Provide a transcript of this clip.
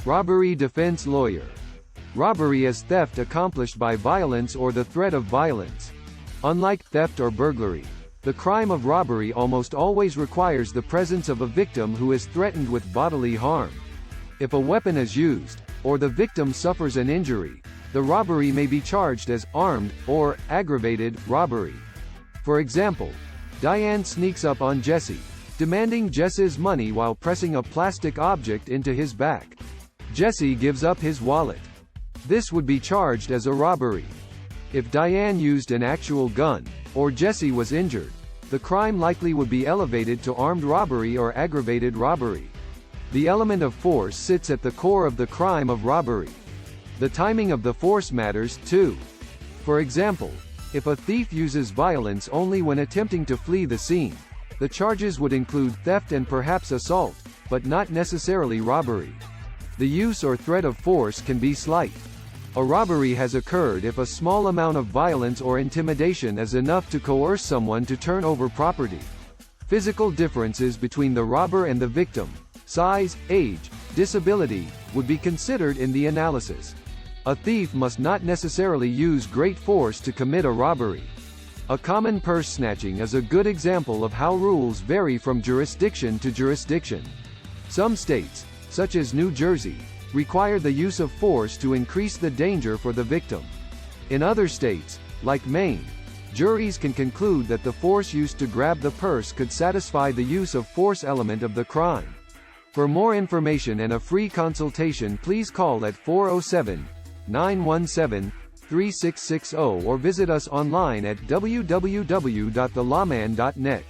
Robbery defense lawyer. Robbery is theft accomplished by violence or the threat of violence. Unlike theft or burglary, the crime of robbery almost always requires the presence of a victim who is threatened with bodily harm. If a weapon is used, or the victim suffers an injury, the robbery may be charged as armed or aggravated robbery. For example, Diane sneaks up on Jesse, demanding Jesse's money while pressing a plastic object into his back. Jesse gives up his wallet. This would be charged as a robbery. If Diane used an actual gun, or Jesse was injured, the crime likely would be elevated to armed robbery or aggravated robbery. The element of force sits at the core of the crime of robbery. The timing of the force matters, too. For example, if a thief uses violence only when attempting to flee the scene, the charges would include theft and perhaps assault, but not necessarily robbery. The use or threat of force can be slight. A robbery has occurred if a small amount of violence or intimidation is enough to coerce someone to turn over property. Physical differences between the robber and the victim, size, age, disability, would be considered in the analysis. A thief must not necessarily use great force to commit a robbery. A common purse snatching is a good example of how rules vary from jurisdiction to jurisdiction. Some states, such as New Jersey, require the use of force to increase the danger for the victim. In other states, like Maine, juries can conclude that the force used to grab the purse could satisfy the use of force element of the crime. For more information and a free consultation, please call at 407-917-3660 or visit us online at www.thelawman.net.